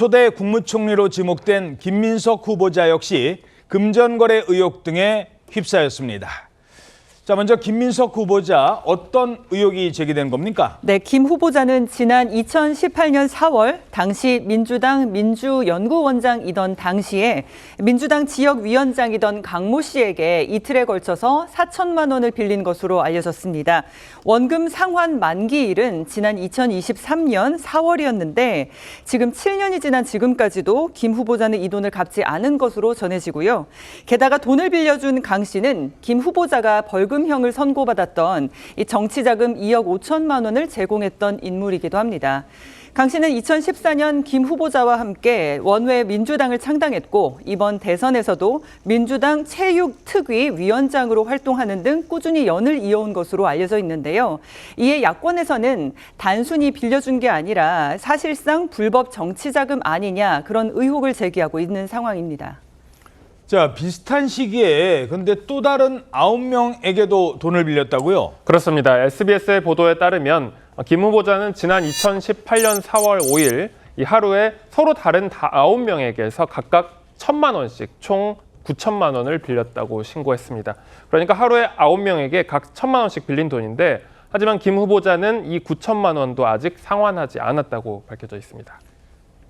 초대 국무총리로 지목된 김민석 후보자 역시 금전거래 의혹 등에 휩싸였습니다. 자, 먼저 김민석 후보자 어떤 의혹이 제기된 겁니까? 네, 김 후보자는 지난 2018년 4월 당시 민주당 민주연구원장이던 당시에 민주당 지역위원장이던 강모 씨에게 이틀에 걸쳐서 4천만 원을 빌린 것으로 알려졌습니다. 원금 상환 만기일은 지난 2023년 4월이었는데 지금 7년이 지난 지금까지도 김 후보자는 이 돈을 갚지 않은 것으로 전해지고요. 게다가 돈을 빌려준 강 씨는 김 후보자가 벌금형을 선고받았던 이 정치자금 2억 5천만 원을 제공했던 인물이기도 합니다. 강 씨는 2014년 김 후보자와 함께 원외 민주당을 창당했고 이번 대선에서도 민주당 체육특위 위원장으로 활동하는 등 꾸준히 연을 이어온 것으로 알려져 있는데요. 이에 야권에서는 단순히 빌려준 게 아니라 사실상 불법 정치자금 아니냐 그런 의혹을 제기하고 있는 상황입니다. 자, 비슷한 시기에 근데 또 다른 9명에게도 돈을 빌렸다고요? 그렇습니다. SBS의 보도에 따르면 김 후보자는 지난 2018년 4월 5일 이 하루에 서로 다른 9명에게서 각각 1천만 원씩 총 9천만 원을 빌렸다고 신고했습니다. 그러니까 하루에 9명에게 각 1천만 원씩 빌린 돈인데 하지만 김 후보자는 이 9천만 원도 아직 상환하지 않았다고 밝혀져 있습니다.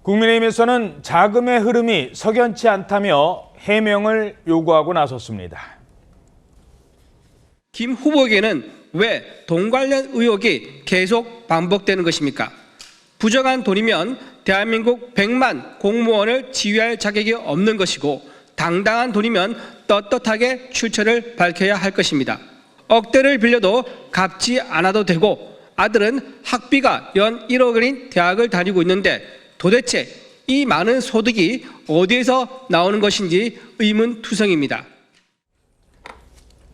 국민의힘에서는 자금의 흐름이 석연치 않다며 해명을 요구하고 나섰습니다. 김 후보에게는 왜 돈 관련 의혹이 계속 반복되는 것입니까? 부정한 돈이면 대한민국 100만 공무원을 지휘할 자격이 없는 것이고 당당한 돈이면 떳떳하게 출처를 밝혀야 할 것입니다. 억대를 빌려도 갚지 않아도 되고 아들은 학비가 연 1억 원인 대학을 다니고 있는데 도대체 이 많은 소득이 어디에서 나오는 것인지 의문투성입니다.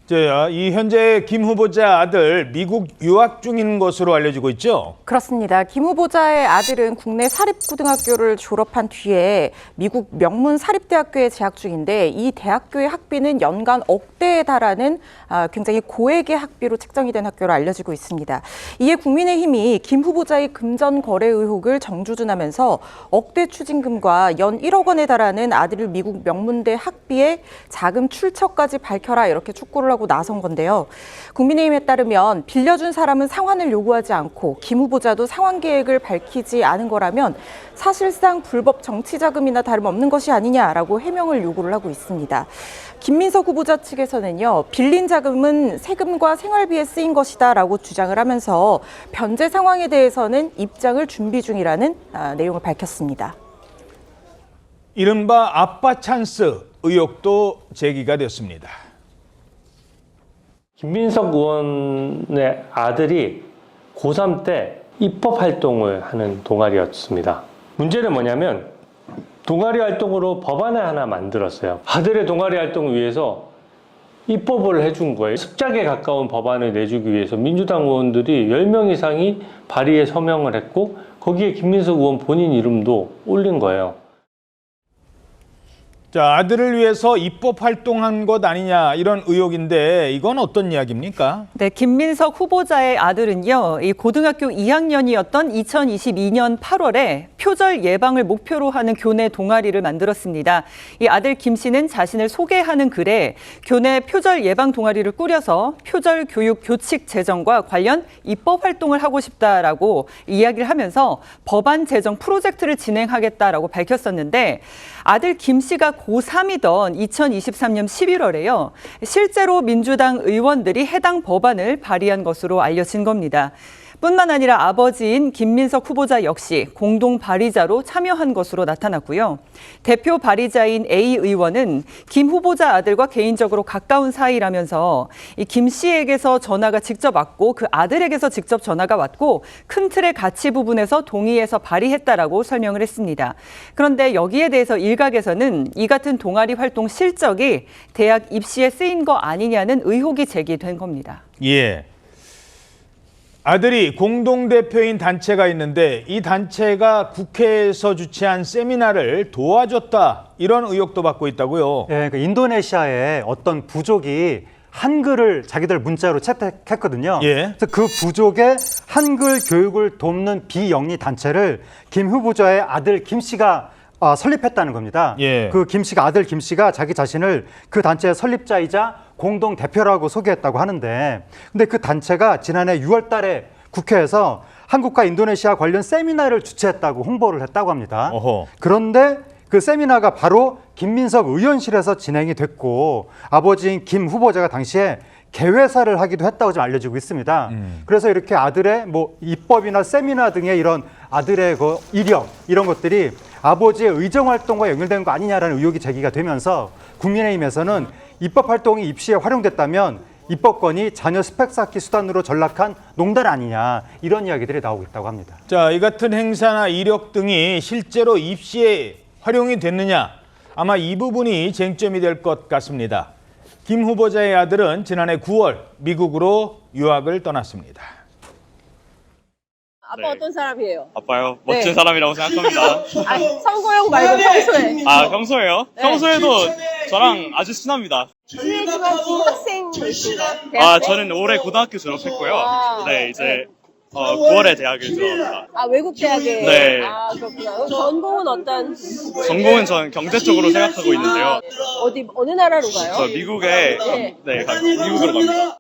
자, 이 현재 김 후보자 아들 미국 유학 중인 것으로 알려지고 있죠? 그렇습니다. 김 후보자의 아들은 국내 사립고등학교를 졸업한 뒤에 미국 명문 사립대학교에 재학 중인데 이 대학교의 학비는 연간 억대에 달하는 굉장히 고액의 학비로 책정이 된 학교로 알려지고 있습니다. 이에 국민의힘이 김 후보자의 금전 거래 의혹을 정주준하면서 억대 추징금과 연 1억 원에 달하는 아들을 미국 명문대 학비에 자금 출처까지 밝혀라 이렇게 촉구를 하고 나선 건데요. 국민의힘에 따르면 빌려준 사람은 상환을 요구하지 않고 김 후보자도 상환 계획을 밝히지 않은 거라면 사실상 불법 정치자금이나 다름없는 것이 아니냐라고 해명을 요구를 하고 있습니다. 김민석 후보자 측에서는요, 빌린 자금은 세금과 생활비에 쓰인 것이다라고 주장을 하면서 변제 상황에 대해서는 입장을 준비 중이라는 내용을 밝혔습니다. 이른바 아빠 찬스 의혹도 제기가 됐습니다. 김민석 의원의 아들이 고3 때 입법 활동을 하는 동아리였습니다. 문제는 뭐냐면 동아리 활동으로 법안을 하나 만들었어요. 아들의 동아리 활동을 위해서 입법을 해준 거예요. 습작에 가까운 법안을 내주기 위해서 민주당 의원들이 10명 이상이 발의에 서명을 했고 거기에 김민석 의원 본인 이름도 올린 거예요. 자, 아들을 위해서 입법 활동한 것 아니냐 이런 의혹인데 이건 어떤 이야기입니까? 네, 김민석 후보자의 아들은요, 이 고등학교 2학년이었던 2022년 8월에 표절 예방을 목표로 하는 교내 동아리를 만들었습니다. 이 아들 김 씨는 자신을 소개하는 글에 교내 표절 예방 동아리를 꾸려서 표절 교육 교칙 제정과 관련 입법 활동을 하고 싶다라고 이야기를 하면서 법안 제정 프로젝트를 진행하겠다라고 밝혔었는데 아들 김 씨가 고3이던 2023년 11월에요. 실제로 민주당 의원들이 해당 법안을 발의한 것으로 알려진 겁니다. 뿐만 아니라 아버지인 김민석 후보자 역시 공동 발의자로 참여한 것으로 나타났고요. 대표 발의자인 A 의원은 김 후보자 아들과 개인적으로 가까운 사이라면서 이 김 씨에게서 전화가 직접 왔고 그 아들에게서 직접 전화가 왔고 큰 틀의 가치 부분에서 동의해서 발의했다라고 설명을 했습니다. 그런데 여기에 대해서 일각에서는 이 같은 동아리 활동 실적이 대학 입시에 쓰인 거 아니냐는 의혹이 제기된 겁니다. 예. 아들이 공동대표인 단체가 있는데 이 단체가 국회에서 주최한 세미나를 도와줬다 이런 의혹도 받고 있다고요. 예, 인도네시아의 어떤 부족이 한글을 자기들 문자로 채택했거든요. 예. 그래서 그 부족의 한글 교육을 돕는 비영리 단체를 김 후보자의 아들 김 씨가 설립했다는 겁니다. 예. 그 김 씨가 아들 김 씨가 자기 자신을 그 단체의 설립자이자 공동 대표라고 소개했다고 하는데, 근데 그 단체가 지난해 6월 달에 국회에서 한국과 인도네시아 관련 세미나를 주최했다고 홍보를 했다고 합니다. 어허. 그런데 그 세미나가 바로 김민석 의원실에서 진행이 됐고, 아버지인 김 후보자가 당시에 개회사를 하기도 했다고 좀 알려지고 있습니다. 그래서 이렇게 아들의 뭐 입법이나 세미나 등의 이런 아들의 그 이력 이런 것들이 아버지의 의정 활동과 연결된 거 아니냐라는 의혹이 제기가 되면서 국민의힘에서는 입법 활동이 입시에 활용됐다면 입법권이 자녀 스펙 쌓기 수단으로 전락한 농단 아니냐, 이런 이야기들이 나오고 있다고 합니다. 자, 이 같은 행사나 이력 등이 실제로 입시에 활용이 됐느냐, 아마 이 부분이 쟁점이 될 것 같습니다. 김 후보자의 아들은 지난해 9월 미국으로 유학을 떠났습니다. 아빠 네. 어떤 사람이에요? 아빠요? 멋진 네. 사람이라고 생각합니다. 아, 선거용 말고 평소에. 아, 평소에요? 네. 평소에도 저랑 아주 친합니다. 친해지만 중학생이신가요? 아, 대학생? 저는 올해 고등학교 졸업했고요. 아, 네, 이제 9월에 대학을 들어갑니다. 아, 외국 대학에. 네. 아, 그렇구나. 그럼 전공은 어떤? 전공은 전 경제 쪽으로 생각하고 있는데요. 어느 나라로 가요? 저 미국에 미국으로 갑니다.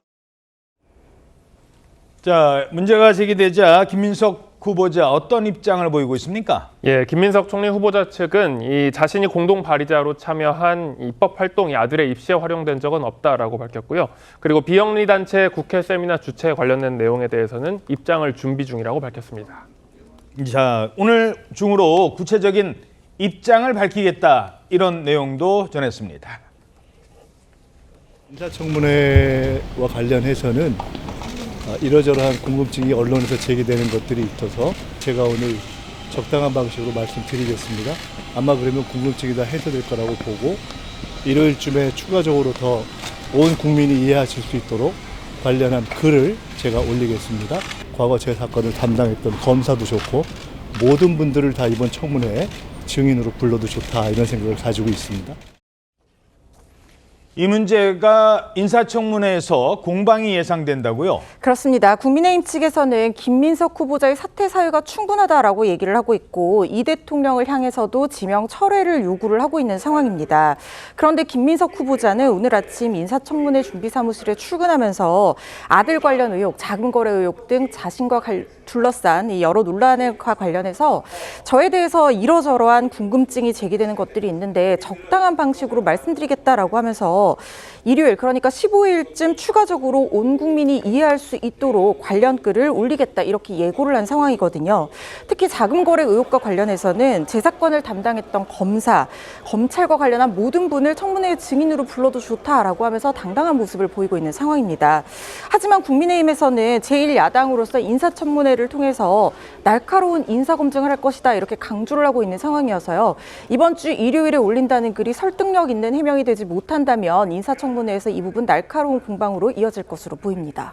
자, 문제가 제기되자 김민석 후보자 어떤 입장을 보이고 있습니까? 예, 김민석 총리 후보자 측은 이 자신이 공동 발의자로 참여한 입법 활동이 아들의 입시에 활용된 적은 없다라고 밝혔고요. 그리고 비영리 단체 국회 세미나 주최에 관련된 내용에 대해서는 입장을 준비 중이라고 밝혔습니다. 자, 오늘 중으로 구체적인 입장을 밝히겠다, 이런 내용도 전했습니다. 인사청문회와 관련해서는 이러저러한 궁금증이 언론에서 제기되는 것들이 있어서 제가 오늘 적당한 방식으로 말씀드리겠습니다. 아마 그러면 궁금증이 다 해소될 거라고 보고, 일요일쯤에 추가적으로 더 온 국민이 이해하실 수 있도록 관련한 글을 제가 올리겠습니다. 과거 제 사건을 담당했던 검사도 좋고 모든 분들을 다 이번 청문회에 증인으로 불러도 좋다, 이런 생각을 가지고 있습니다. 이 문제가 인사청문회에서 공방이 예상된다고요? 그렇습니다. 국민의힘 측에서는 김민석 후보자의 사퇴 사유가 충분하다라고 얘기를 하고 있고, 이 대통령을 향해서도 지명 철회를 요구를 하고 있는 상황입니다. 그런데 김민석 후보자는 오늘 아침 인사청문회 준비사무실에 출근하면서 아들 관련 의혹, 자금 거래 의혹 등 자신과 둘러싼 이 여러 논란과 관련해서 저에 대해서 이러저러한 궁금증이 제기되는 것들이 있는데 적당한 방식으로 말씀드리겠다라고 하면서 일요일, 그러니까 15일쯤 추가적으로 온 국민이 이해할 수 있도록 관련 글을 올리겠다, 이렇게 예고를 한 상황이거든요. 특히 자금 거래 의혹과 관련해서는 제 사건을 담당했던 검사, 검찰과 관련한 모든 분을 청문회 증인으로 불러도 좋다라고 하면서 당당한 모습을 보이고 있는 상황입니다. 하지만 국민의힘에서는 제1야당으로서 인사청문회를 통해서 날카로운 인사검증을 할 것이다, 이렇게 강조를 하고 있는 상황이어서요. 이번 주 일요일에 올린다는 글이 설득력 있는 해명이 되지 못한다면 인사청문회에서 이 부분 날카로운 공방으로 이어질 것으로 보입니다.